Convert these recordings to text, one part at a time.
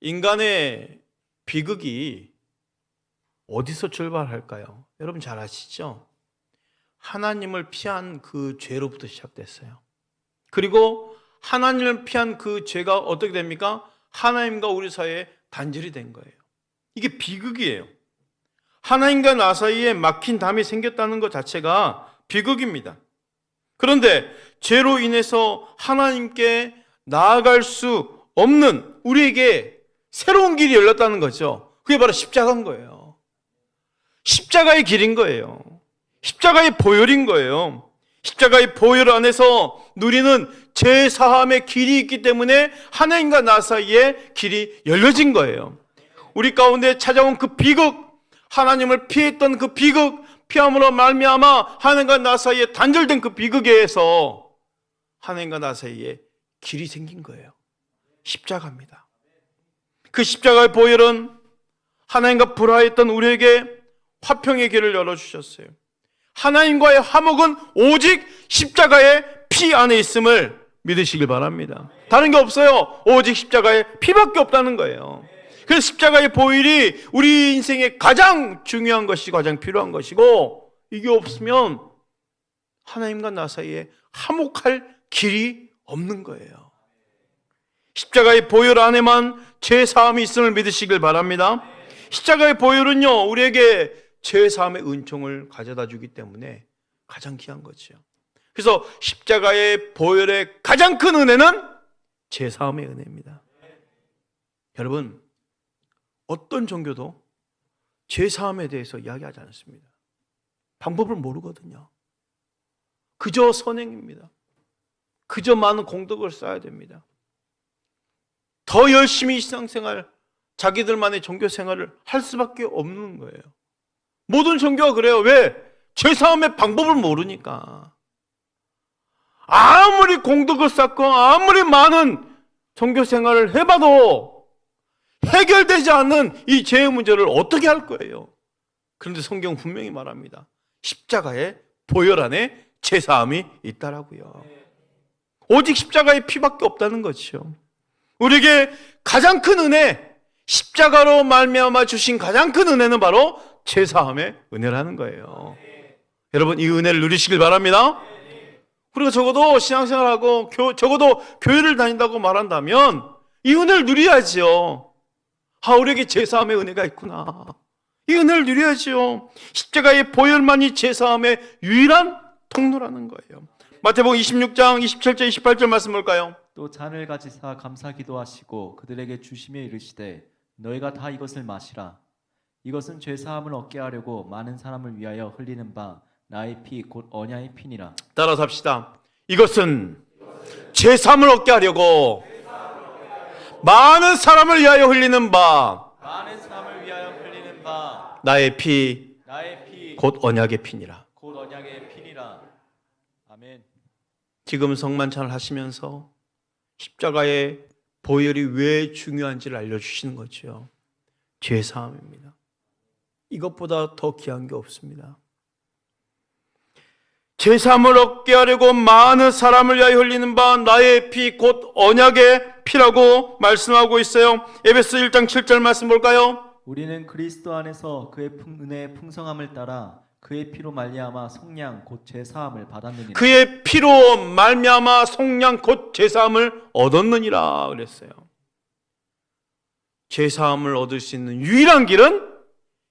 인간의 비극이 어디서 출발할까요? 여러분 잘 아시죠? 하나님을 피한 그 죄로부터 시작됐어요. 그리고 하나님을 피한 그 죄가 어떻게 됩니까? 하나님과 우리 사이에 단절이 된 거예요. 이게 비극이에요. 하나님과 나 사이에 막힌 담이 생겼다는 것 자체가 비극입니다. 그런데 죄로 인해서 하나님께 나아갈 수 없는 우리에게 새로운 길이 열렸다는 거죠. 그게 바로 십자가인 거예요. 십자가의 길인 거예요. 십자가의 보혈인 거예요. 십자가의 보혈 안에서 누리는 죄사함의 길이 있기 때문에 하나님과 나 사이에 길이 열려진 거예요. 우리 가운데 찾아온 그 비극, 하나님을 피했던 그 비극, 피함으로 말미암아 하나님과 나 사이에 단절된 그 비극에서 하나님과 나 사이에 길이 생긴 거예요. 십자가입니다. 그 십자가의 보혈은 하나님과 불화했던 우리에게 화평의 길을 열어주셨어요. 하나님과의 화목은 오직 십자가의 피 안에 있음을 믿으시길 바랍니다. 다른 게 없어요. 오직 십자가의 피밖에 없다는 거예요. 그래서 십자가의 보혈이 우리 인생에 가장 중요한 것이고 가장 필요한 것이고, 이게 없으면 하나님과 나 사이에 화목할 길이 없는 거예요. 십자가의 보혈 안에만 죄사함이 있음을 믿으시길 바랍니다. 십자가의 보혈은요, 우리에게 죄사함의 은총을 가져다 주기 때문에 가장 귀한 거죠. 그래서 십자가의 보혈의 가장 큰 은혜는 죄사함의 은혜입니다. 여러분, 어떤 종교도 죄사함에 대해서 이야기하지 않습니다. 방법을 모르거든요. 그저 선행입니다. 그저 많은 공덕을 쌓아야 됩니다. 더 열심히 신앙생활, 자기들만의 종교생활을 할 수밖에 없는 거예요. 모든 종교가 그래요. 왜? 죄사함의 방법을 모르니까. 아무리 공덕을 쌓고 아무리 많은 종교생활을 해봐도 해결되지 않는 이 죄의 문제를 어떻게 할 거예요? 그런데 성경 분명히 말합니다. 십자가의 보혈 안에 죄사함이 있다라고요. 오직 십자가의 피밖에 없다는 거죠. 우리에게 가장 큰 은혜, 십자가로 말미암아 주신 가장 큰 은혜는 바로 죄사함의 은혜라는 거예요. 여러분, 이 은혜를 누리시길 바랍니다. 우리가 적어도 신앙생활하고 적어도 교회를 다닌다고 말한다면 이 은혜를 누려야지요. 우리에게 죄사함의 은혜가 있구나. 이 은혜를 누려야지요. 십자가의 보혈만이 죄사함의 유일한 통로라는 거예요. 마태복음 26장 27절 28절 말씀 볼까요? 또 잔을 가지사 감사 기도하시고 그들에게 주시며 이르시되 너희가 다 이것을 마시라. 이것은 죄사함을 얻게 하려고 많은 사람을 위하여 흘리는 바 나의 피 곧 언약의 피니라. 따라서 합시다. 이것은 죄사함을 얻게 하려고 많은 사람을 위하여 흘리는 바 나의 피 곧 언약의 피니라. 곧 언약의 피니라. 아멘. 지금 성만찬을 하시면서 십자가의 보혈이 왜 중요한지를 알려주시는 거죠. 죄사함입니다. 이것보다 더 귀한 게 없습니다. 죄사함을 얻게 하려고 많은 사람을 위하여 흘리는 바 나의 피 곧 언약의 피라고 말씀하고 있어요. 에베소 1장 7절 말씀 볼까요? 우리는 그리스도 안에서 그의 은혜의 풍성함을 따라 그의 피로 말미암아 속량 곧 죄사함을 받았느니라. 그의 피로 말미암아 속량 곧 죄사함을 얻었느니라 그랬어요. 죄사함을 얻을 수 있는 유일한 길은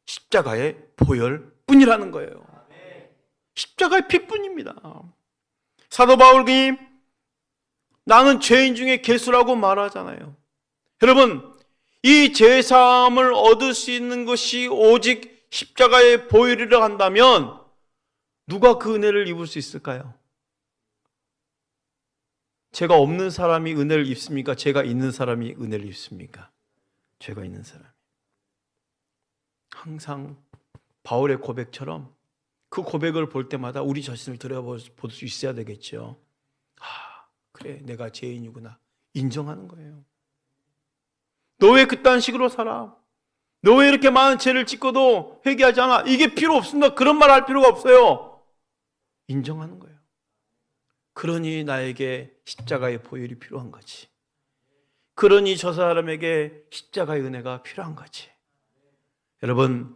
십자가의 보혈뿐이라는 거예요. 십자가의 피뿐입니다. 사도 바울이 나는 죄인 중에 괴수라고 말하잖아요. 여러분, 이 죄사함을 얻을 수 있는 것이 오직 십자가의 보혈이라 한다면 누가 그 은혜를 입을 수 있을까요? 죄가 없는 사람이 은혜를 입습니까? 죄가 있는 사람이 은혜를 입습니까? 죄가 있는 사람이. 항상 바울의 고백처럼 그 고백을 볼 때마다 우리 자신을 들여볼 수 있어야 되겠죠. 그래, 내가 죄인이구나 인정하는 거예요. 너 왜 그딴 식으로 살아? 너 왜 이렇게 많은 죄를 짓고도 회개하지 않아? 이게 필요 없습니다. 그런 말 할 필요가 없어요. 인정하는 거예요. 그러니 나에게 십자가의 보혈이 필요한 거지. 그러니 저 사람에게 십자가의 은혜가 필요한 거지. 여러분,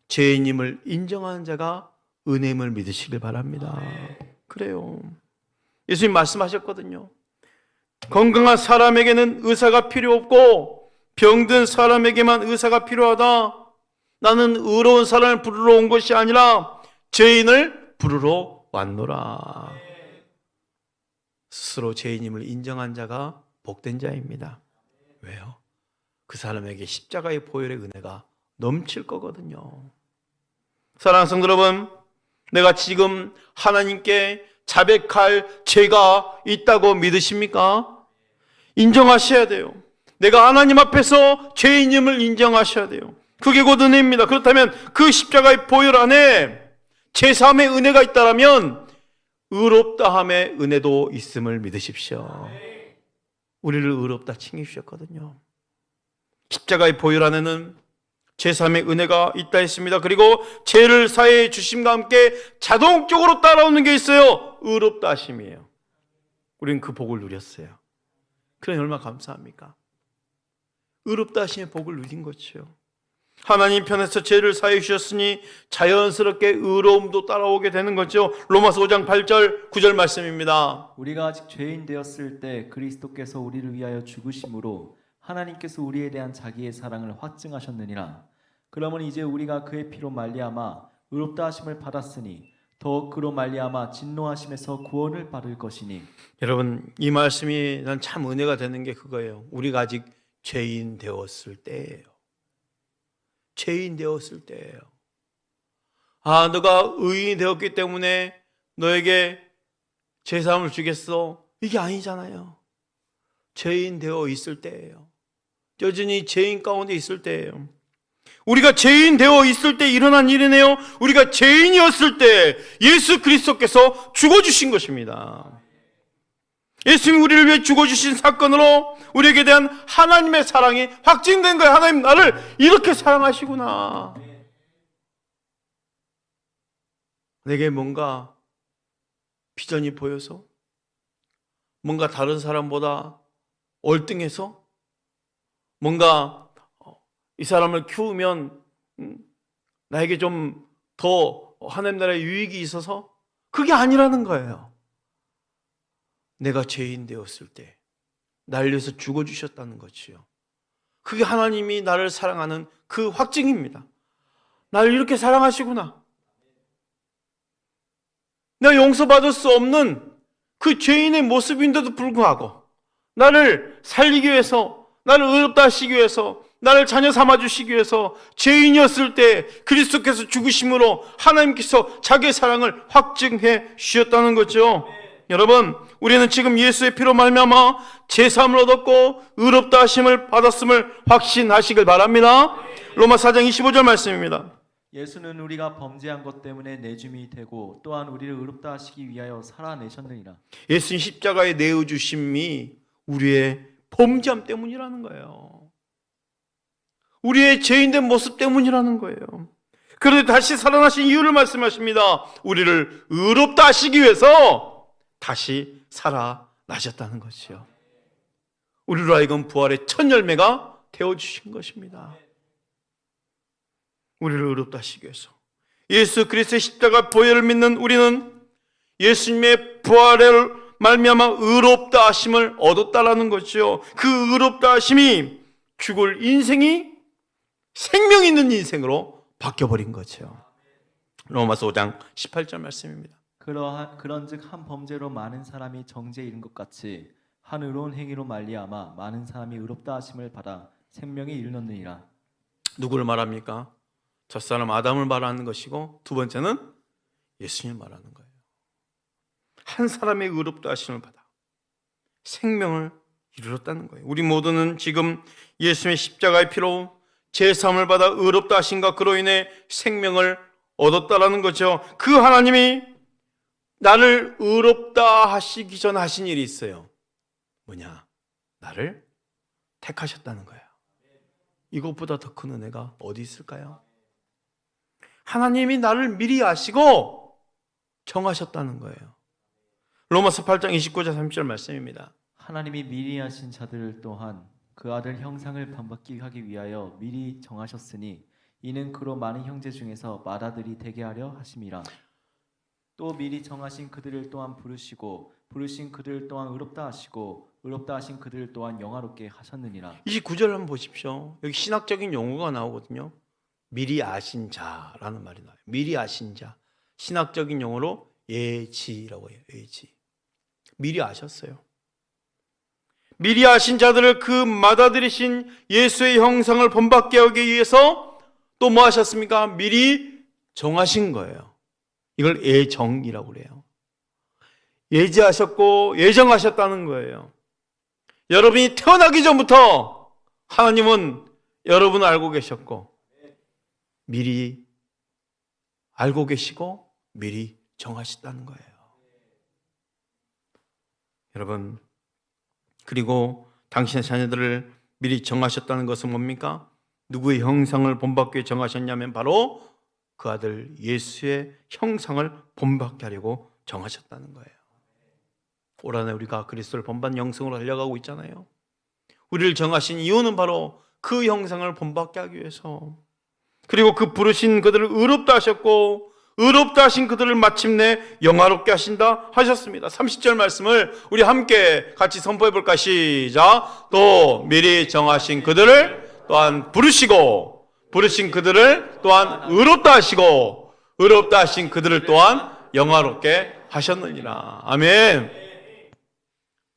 죄인임을 인정하는 자가 은혜임을 믿으시길 바랍니다. 그래요. 예수님 말씀하셨거든요. 건강한 사람에게는 의사가 필요 없고 병든 사람에게만 의사가 필요하다. 나는 의로운 사람을 부르러 온 것이 아니라 죄인을 부르러 왔노라. 스스로 죄인임을 인정한 자가 복된 자입니다. 왜요? 그 사람에게 십자가의 보혈의 은혜가 넘칠 거거든요. 사랑하는 성도 여러분, 내가 지금 하나님께 자백할 죄가 있다고 믿으십니까? 인정하셔야 돼요. 내가 하나님 앞에서 죄인임을 인정하셔야 돼요. 그게 곧 은혜입니다. 그렇다면 그 십자가의 보혈 안에 제3의 은혜가 있다면 의롭다함의 은혜도 있음을 믿으십시오. 우리를 의롭다 칭해주셨거든요. 십자가의 보혈 안에는 제3의 은혜가 있다 했습니다. 그리고 죄를 사해 주심과 함께 자동적으로 따라오는 게 있어요. 의롭다 하심이에요. 우리는 그 복을 누렸어요. 그러니 얼마나 감사합니까? 의롭다 하심의 복을 누린 거죠. 하나님 편에서 죄를 사해 주셨으니 자연스럽게 의로움도 따라오게 되는 거죠. 로마서 5장 8절 9절 말씀입니다. 우리가 아직 죄인 되었을 때 그리스도께서 우리를 위하여 죽으심으로 하나님께서 우리에 대한 자기의 사랑을 확증하셨느니라. 그러면 이제 우리가 그의 피로 말미암아 의롭다 하심을 받았으니 더욱 그로 말미암아 진노하심에서 구원을 받을 것이니. 여러분, 이 말씀이 난 참 은혜가 되는 게 그거예요. 우리가 아직 죄인 되었을 때예요. 죄인 되었을 때예요. 아, 너가 의인이 되었기 때문에 너에게 제사함을 주겠어. 이게 아니잖아요. 죄인 되어 있을 때예요. 여전히 죄인 가운데 있을 때예요. 우리가 죄인 되어 있을 때 일어난 일이네요. 우리가 죄인이었을 때 예수 그리스도께서 죽어주신 것입니다. 예수님이 우리를 위해 죽어주신 사건으로 우리에게 대한 하나님의 사랑이 확증된 거예요. 하나님 나를 이렇게 사랑하시구나. 내게 뭔가 비전이 보여서, 뭔가 다른 사람보다 월등해서, 뭔가 이 사람을 키우면 나에게 좀 더 하나님 나라의 유익이 있어서, 그게 아니라는 거예요. 내가 죄인 되었을 때 날 위해서 죽어주셨다는 거지요. 그게 하나님이 나를 사랑하는 그 확증입니다. 나를 이렇게 사랑하시구나. 내가 용서받을 수 없는 그 죄인의 모습인데도 불구하고 나를 살리기 위해서, 나를 의롭다 하시기 위해서, 나를 자녀 삼아주시기 위해서 죄인이었을 때 그리스도께서 죽으심으로 하나님께서 자기의 사랑을 확증해 주셨다는 거죠. 여러분, 우리는 지금 예수의 피로 말미암아 제사함을 얻었고 의롭다 하심을 받았음을 확신하시길 바랍니다. 로마 4장 25절 말씀입니다. 예수는 우리가 범죄한 것 때문에 내줌이 되고 또한 우리를 의롭다 하시기 위하여 살아내셨느니라. 예수님 십자가의 내어주심이 우리의 범죄함 때문이라는 거예요. 우리의 죄인된 모습 때문이라는 거예요. 그런데 다시 살아나신 이유를 말씀하십니다. 우리를 의롭다 하시기 위해서 다시 살아나셨다는 것이요. 우리로 하여금 부활의 첫 열매가 되어주신 것입니다. 우리를 의롭다 하시기 위해서. 예수 그리스도의 십자가 보혈을 믿는 우리는 예수님의 부활을 말미암아 의롭다 하심을 얻었다라는 것이요. 그 의롭다 하심이 죽을 인생이 생명 있는 인생으로 바뀌어버린 거죠. 로마서 5장 18절 말씀입니다. 그런즉 한 범죄로 많은 사람이 정죄에 이른 것 같이 한 의로운 행위로 말미암아 많은 사람이 의롭다 하심을 받아 생명에 이르렀느니라. 누구를 말합니까? 첫사람 아담을 말하는 것이고 두 번째는 예수님을 말하는 거예요. 한 사람의 의롭다 하심을 받아 생명을 이루었다는 거예요. 우리 모두는 지금 예수님의 십자가의 피로 제사함을 받아 의롭다 하심과 그로 인해 생명을 얻었다라는 거죠. 그 하나님이 나를 의롭다 하시기 전 하신 일이 있어요. 뭐냐? 나를 택하셨다는 거예요. 이것보다 더 큰 은혜가 어디 있을까요? 하나님이 나를 미리 아시고 정하셨다는 거예요. 로마서 8장 29절 30절 말씀입니다. 하나님이 미리 하신 자들을 또한 그 아들 형상을 본받게 하기 위하여 미리 정하셨으니 이는 그로 많은 형제 중에서 맏아들이 되게 하려 하심이라. 또 미리 정하신 그들을 또한 부르시고 부르신 그들을 또한 의롭다 하시고 의롭다 하신 그들을 또한 영화롭게 하셨느니라. 29절 한번 보십시오. 여기 신학적인 용어가 나오거든요. 미리 아신 자라는 말이 나와요. 미리 아신 자. 신학적인 용어로 예지라고 해요. 예지. 미리 아셨어요. 미리 아신 자들을 그 맏아들이신 예수의 형상을 본받게 하기 위해서 또 뭐 하셨습니까? 미리 정하신 거예요. 이걸 예정이라고 그래요. 예지하셨고 예정하셨다는 거예요. 여러분이 태어나기 전부터 하나님은 여러분을 알고 계셨고 미리 알고 계시고 미리 정하셨다는 거예요. 여러분, 그리고 당신의 자녀들을 미리 정하셨다는 것은 뭡니까? 누구의 형상을 본받게 정하셨냐면 바로 그 아들 예수의 형상을 본받게 하려고 정하셨다는 거예요. 올 한해 우리가 그리스도를 본받는 영성으로 달려가고 있잖아요. 우리를 정하신 이유는 바로 그 형상을 본받게 하기 위해서, 그리고 그 부르신 그들을 의롭다 하셨고 의롭다 하신 그들을 마침내 영화롭게 하신다 하셨습니다. 30절 말씀을 우리 함께 같이 선포해 볼까? 시작. 또 미리 정하신 그들을 또한 부르시고 부르신 그들을 또한 의롭다 하시고 의롭다 하신 그들을 또한 영화롭게 하셨느니라. 아멘.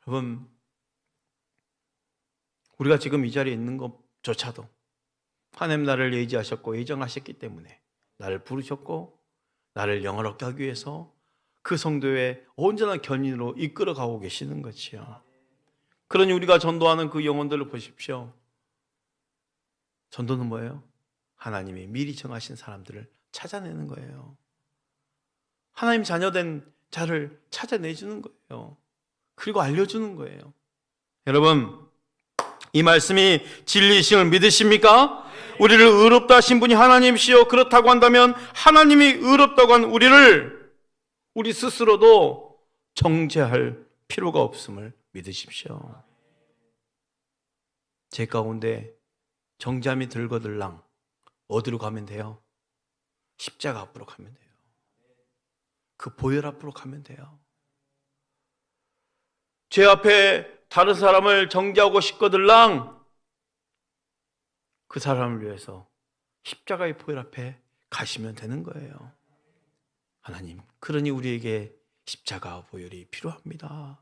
여러분, 우리가 지금 이 자리에 있는 것조차도 하나님 나를 예지하셨고 예정하셨기 때문에 나를 부르셨고 나를 영화롭게 하기 위해서 그 성도의 온전한 견인으로 이끌어가고 계시는 거지요. 그러니 우리가 전도하는 그 영혼들을 보십시오. 전도는 뭐예요? 하나님이 미리 정하신 사람들을 찾아내는 거예요. 하나님 자녀된 자를 찾아내주는 거예요. 그리고 알려주는 거예요. 여러분, 이 말씀이 진리이심을 믿으십니까? 우리를 의롭다 하신 분이 하나님이시요, 그렇다고 한다면 하나님이 의롭다고 한 우리를 우리 스스로도 정죄할 필요가 없음을 믿으십시오. 제 가운데 정잠이 들거들랑 어디로 가면 돼요? 십자가 앞으로 가면 돼요. 그 보혈 앞으로 가면 돼요. 제 앞에 다른 사람을 정죄하고 싶거들랑 그 사람을 위해서 십자가의 보혈 앞에 가시면 되는 거예요. 하나님, 그러니 우리에게 십자가 보혈이 필요합니다.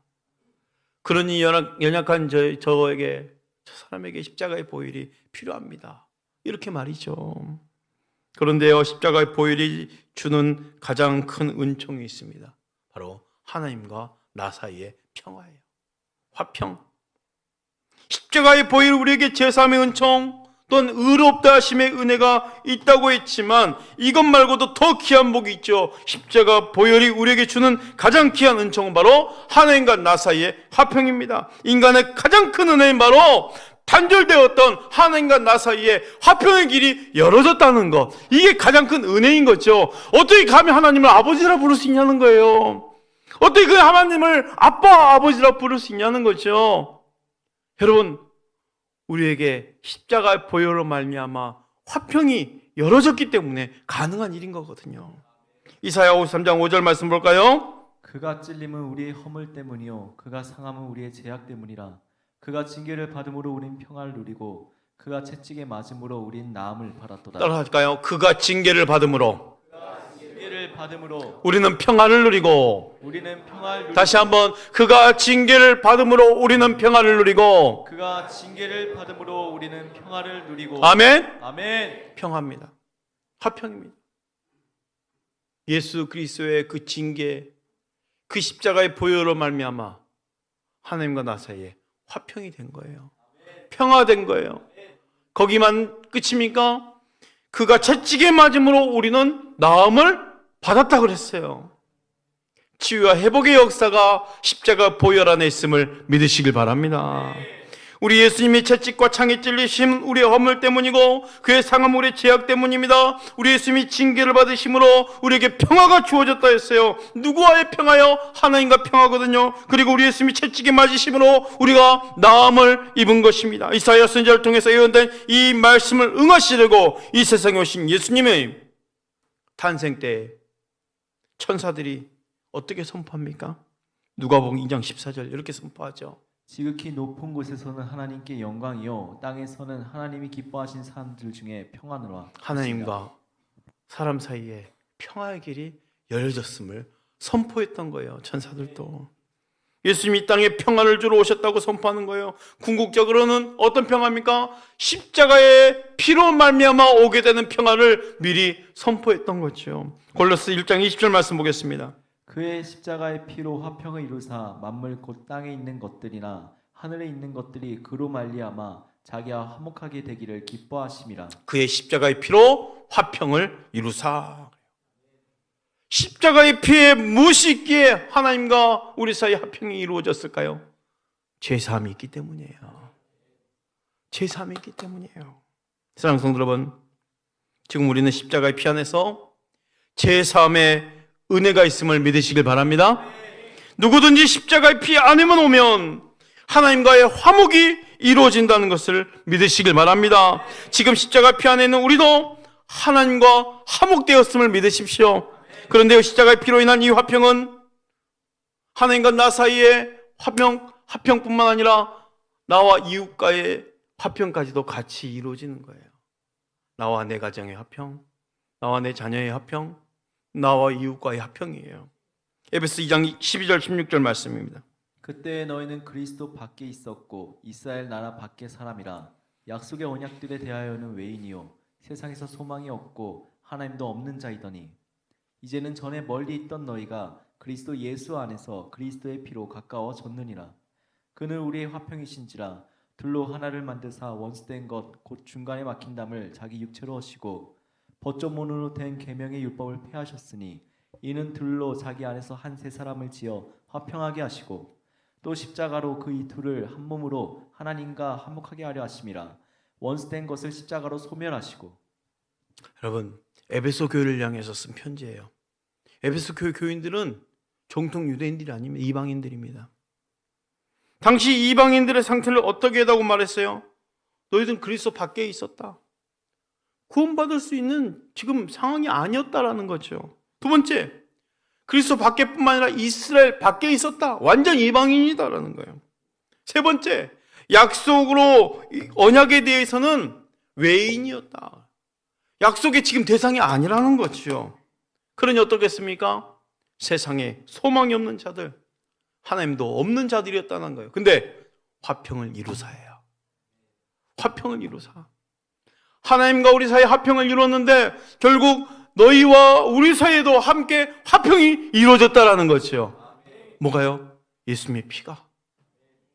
그러니 연약한 저에게, 저 사람에게 십자가의 보혈이 필요합니다. 이렇게 말이죠. 그런데요, 십자가의 보혈이 주는 가장 큰 은총이 있습니다. 바로 하나님과 나 사이의 평화예요. 화평. 십자가의 보혈, 우리에게 제사함의 은총 또는 의롭다 하심의 은혜가 있다고 했지만 이것 말고도 더 귀한 복이 있죠. 십자가 보혈이 우리에게 주는 가장 귀한 은총은 바로 하나님과 나 사이의 화평입니다. 인간의 가장 큰 은혜는 바로 단절되었던 하나님과 나 사이에 화평의 길이 열어졌다는 것, 이게 가장 큰 은혜인 거죠. 어떻게 감히 하나님을 아버지라 부를 수 있냐는 거예요. 어떻게 그 하나님을 아빠, 아버지라 부를 수 있냐는 거죠. 여러분, 우리에게 십자가의 보혈로 말미암아 화평이 열어졌기 때문에 가능한 일인 거거든요. 이사야 53장 5절 말씀 볼까요? 그가 찔림은 우리의 허물 때문이요 그가 상함은 우리의 죄악 때문이라. 그가 징계를 받음으로 우린 평화를 누리고 그가 채찍에 맞음으로 우린 나음을 받았도다. 따라 할까요? 그가 징계를 받음으로 우리는 평화를 누리고, 우리는 평화를 누리고, 다시 한번, 그가 징계를 받음으로 우리는 평화를 누리고, 그가 징계를 받음으로 우리는 평화를 누리고. 아멘. 아멘. 평화입니다. 화평입니다. 예수 그리스도의 그 징계, 그 십자가의 보혈로 말미암아 하나님과 나 사이에 화평이 된 거예요. 평화된 거예요. 거기만 끝입니까? 그가 채찍에 맞음으로 우리는 나음을 받았다 그랬어요. 치유와 회복의 역사가 십자가 보혈 안에 있음을 믿으시길 바랍니다. 우리 예수님의 채찍과 창에 찔리심 우리의 허물 때문이고 그의 상함 우리의 죄악 때문입니다. 우리 예수님이 징계를 받으심으로 우리에게 평화가 주어졌다 했어요. 누구와의 평화요? 하나님과 평화거든요. 그리고 우리 예수님이 채찍에 맞으심으로 우리가 나음을 입은 것입니다. 이사야 선지자를 통해서 예언된 이 말씀을 응하시려고 이 세상에 오신 예수님의 탄생 때 천사들이 어떻게 선포합니까? 누가복음 2장 14절 이렇게 선포하죠. 지극히 높은 곳에서는 하나님께 영광이요 땅에서는 하나님이 기뻐하신 사람들 중에 평안으로. 하나님과 사람 사이에 평화의 길이 열려졌음을 선포했던 거예요. 천사들도 예수님이 이 땅에 평안을 주러 오셨다고 선포하는 거예요. 궁극적으로는 어떤 평화입니까? 십자가의 피로 말미암아 오게 되는 평화를 미리 선포했던 거죠. 골로새 1장 20절 말씀 보겠습니다. 그의 십자가의 피로 화평을 이루사 만물 곧 땅에 있는 것들이나 하늘에 있는 것들이 그로 말미암아 자기와 화목하게 되기를 기뻐하심이라. 그의 십자가의 피로 화평을 이루사. 십자가의 피에 무엇이 있기에 하나님과 우리 사이에 화평이 이루어졌을까요? 죄사함이 있기 때문이에요. 죄사함이 있기 때문이에요. 사랑하는 성도 여러분, 지금 우리는 십자가의 피 안에서 죄사함의 은혜가 있음을 믿으시길 바랍니다. 누구든지 십자가의 피 안에만 오면 하나님과의 화목이 이루어진다는 것을 믿으시길 바랍니다. 지금 십자가의 피 안에 있는 우리도 하나님과 화목되었음을 믿으십시오. 그런데 십자가의 피로 인한 이 화평은 하나님과 나 사이의 화평뿐만 아니라 나와 이웃과의 화평까지도 같이 이루어지는 거예요. 나와 내 가정의 화평, 나와 내 자녀의 화평, 나와 이웃과의 화평이에요. 에베소 2장 12절 16절 말씀입니다. 그때 너희는 그리스도 밖에 있었고 이스라엘 나라 밖의 사람이라 약속의 언약들에 대하여는 외인이요 세상에서 소망이 없고 하나님도 없는 자이더니 이제는 전에 멀리 있던 너희가 그리스도 예수 안에서 그리스도의 피로 가까워졌느니라. 그는 우리의 화평이신지라 둘로 하나를 만드사 원수된 것 곧 중간에 막힌 담을 자기 육체로 하시고 법조문으로 된 계명의 율법을 폐하셨으니 이는 둘로 자기 안에서 한 세 사람을 지어 화평하게 하시고 또 십자가로 그 이 둘을 한 몸으로 하나님과 화목하게 하려 하심이라. 원수된 것을 십자가로 소멸하시고. 여러분, 에베소 교회를 향해서 쓴 편지예요. 에베소 교회 교인들은 정통 유대인들이 아니면 이방인들입니다. 당시 이방인들의 상태를 어떻게 했다고 말했어요? 너희들은 그리스도 밖에 있었다. 구원받을 수 있는 지금 상황이 아니었다라는 거죠. 두 번째, 그리스도 밖에뿐만 아니라 이스라엘 밖에 있었다. 완전 이방인이다라는 거예요. 세 번째, 약속으로 언약에 대해서는 외인이었다. 약속의 지금 대상이 아니라는 거죠. 그러니 어떻겠습니까? 세상에 소망이 없는 자들, 하나님도 없는 자들이었다는 거예요. 근데 화평을 이루사예요. 화평을 이루사. 하나님과 우리 사이에 화평을 이루었는데 결국 너희와 우리 사이에도 함께 화평이 이루어졌다라는 거죠. 뭐가요? 예수님의 피가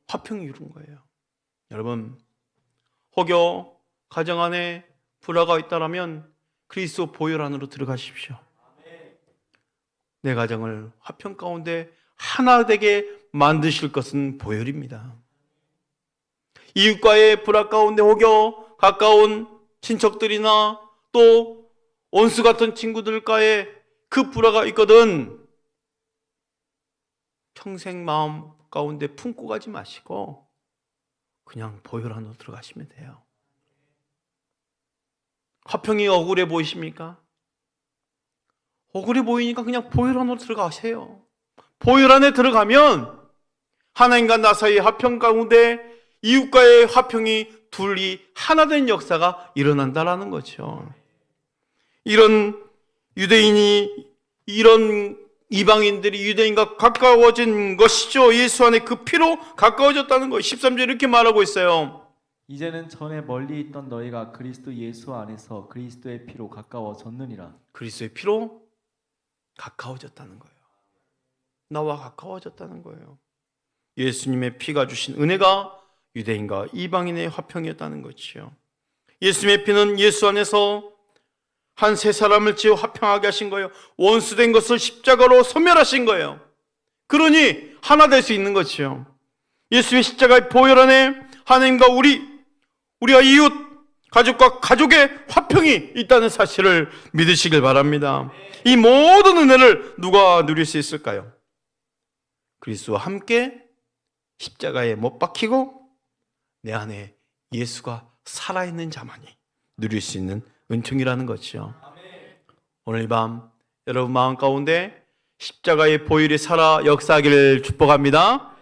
화평을 이룬 거예요. 여러분, 혹여 가정 안에 불화가 있다라면 그리스도 보혈 안으로 들어가십시오. 내 가정을 화평 가운데 하나 되게 만드실 것은 보혈입니다. 이웃과의 불화 가운데 혹여 가까운 친척들이나 또 원수 같은 친구들과의 그 불화가 있거든 평생 마음 가운데 품고 가지 마시고 그냥 보혈 안으로 들어가시면 돼요. 화평이 억울해 보이십니까? 억울해 보이니까 그냥 보혈 안으로 들어가세요. 보혈 안에 들어가면 하나님과 나 사이의 화평 가운데 이웃과의 화평이 둘이 하나 된 역사가 일어난다라는 거죠. 이런 유대인이 이런 이방인들이 유대인과 가까워진 것이죠. 예수 안에 그 피로 가까워졌다는 거. 13절 이렇게 말하고 있어요. 이제는 전에 멀리 있던 너희가 그리스도 예수 안에서 그리스도의 피로 가까워졌느니라. 그리스도의 피로 가까워졌다는 거예요. 나와 가까워졌다는 거예요. 예수님의 피가 주신 은혜가 유대인과 이방인의 화평이었다는 것이요. 예수님의 피는 예수 안에서 한 세 사람을 지어 화평하게 하신 거예요. 원수된 것을 십자가로 소멸하신 거예요. 그러니 하나 될 수 있는 것이요. 예수님의 십자가의 보혈 안에 하나님과 우리와 이웃, 가족과 가족의 화평이 있다는 사실을 믿으시길 바랍니다. 이 모든 은혜를 누가 누릴 수 있을까요? 그리스도와 함께 십자가에 못 박히고 내 안에 예수가 살아있는 자만이 누릴 수 있는 은총이라는 거죠. 오늘 이 밤 여러분 마음 가운데 십자가의 보혈이 살아 역사하기를 축복합니다.